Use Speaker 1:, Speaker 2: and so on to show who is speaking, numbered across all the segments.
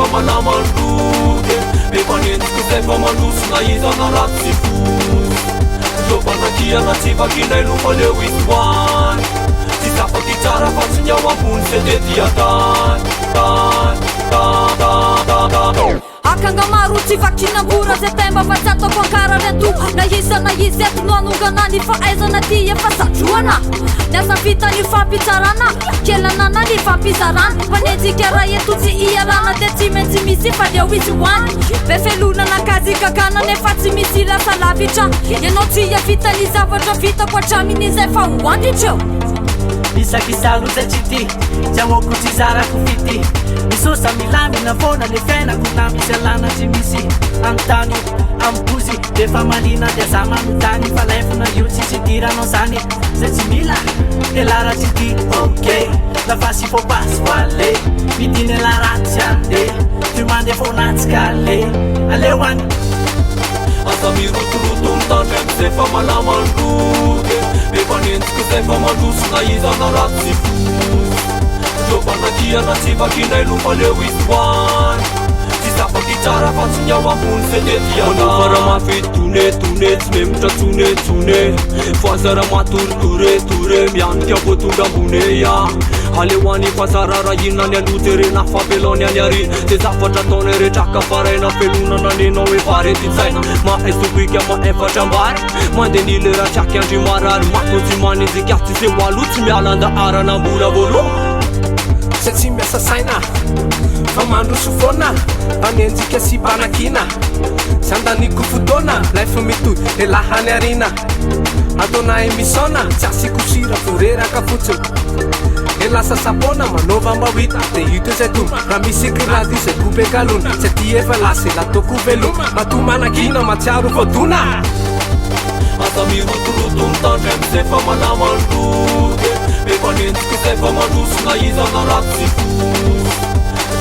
Speaker 1: fa malamandoke befanenjiko zay fa mandosona izana raty sy fosy zopanakiana tsy vakinay lofaleo isoany tsy safaky tsara fa tsy ny ao ambony zay de diatany
Speaker 2: akanga maro tsy vakinambora zay temba fa tsy ataoko ankarany ato na izy eto no anongana ny fahaizana ty efa sadroana ny asa vita ny fampitsarana kelanana ny fampizarana fanenjika raha eto tsy iarana de tsy maintsy misy fa leo izy hoany be felonana kazikakana nefa tsy misy lasa lavitra ianao tsy iavita ny zavatra vitako hatramin'izay fa hoandritreo
Speaker 3: isakisalo zay tsy ty tsy amoko tsy zarako fity misosa milamina fona le fiainako na misy alana tsy misy amtany ampozy defa malina de za manotany fa laifona io tsisy tiranao zany zay tsy mila de lara tsy ty ok lafa si faut pas se aller midiny la ratsy ande ty mande fonatsika ale aleo any
Speaker 1: asa mirotoroto mitandry am'izay fa malamandoke befanenjiko zay fa mandosona izana raty sy fosy zopanakiana tsy vakinay lofaleo isoany tsy safaky tsara fa tsy ny ao ambony zay de dianofara mafy tonetone tsy memotra tsonetsone foazara matoritoretore mianika voatonga ambone ya aleoany fazarara inany aloterena fampelony any ary de zavatra ataony retraka faraina felonana nenao efa retitsaina mahaizokika maefatra ambary mande ny lera tsaky andry marary makontsy manenjiky atsy se hoalo tsy mialanda arana mbola voaloha
Speaker 4: zay tsy miasa saina fa mandroso foana anenjika sy panakina sy andaniko fotoana laifa mitoy de lahany arina ataona emisona tsy asiko sira voreraka fotsiny e lasa sapona manova mbawita de ito zay tono raha misy kirady zay kope kalona zay ty efa lasy latoko veloma matomanakina matsiaro vodona
Speaker 1: asa mirotoroto mitandry am'izay fa malamandoke befanenjiko zay fa mandosona izana raty sy fosy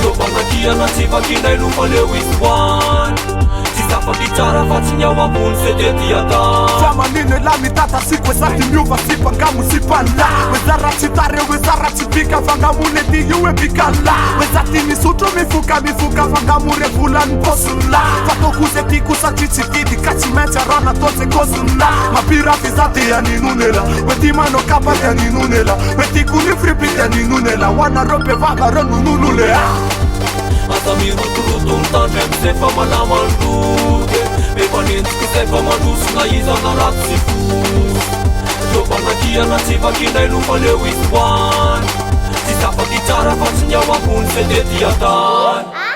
Speaker 1: zopanakiana tsy vakinay lofaleo isoany tsy safaky tsara fa tsy ny ao ambony zay de diatany
Speaker 5: fa manino la mitata siko sati miova sy mpangamo sy mpala oezara tsy tare oezara tsy bika fangamone ty io e bikala oezati misotro mifoka fangamore volany posula fa tokoze tiko satri tsy vidy ka tsy maintsy arana toze kosula mapiraty za ty aninonela oety manao kapa ty aninonela oetiko ny fripi ty aninonela hoanareo bevava reo nononolea
Speaker 1: asa mirotoroto mitandry am'izay fa malamandoke befanenjiko zay fa mandosona izana raty sy fosy zopanakiana tsy vakinay lofaleo isoany tsy safaky tsara fa tsy ny ao ambony zay de diatany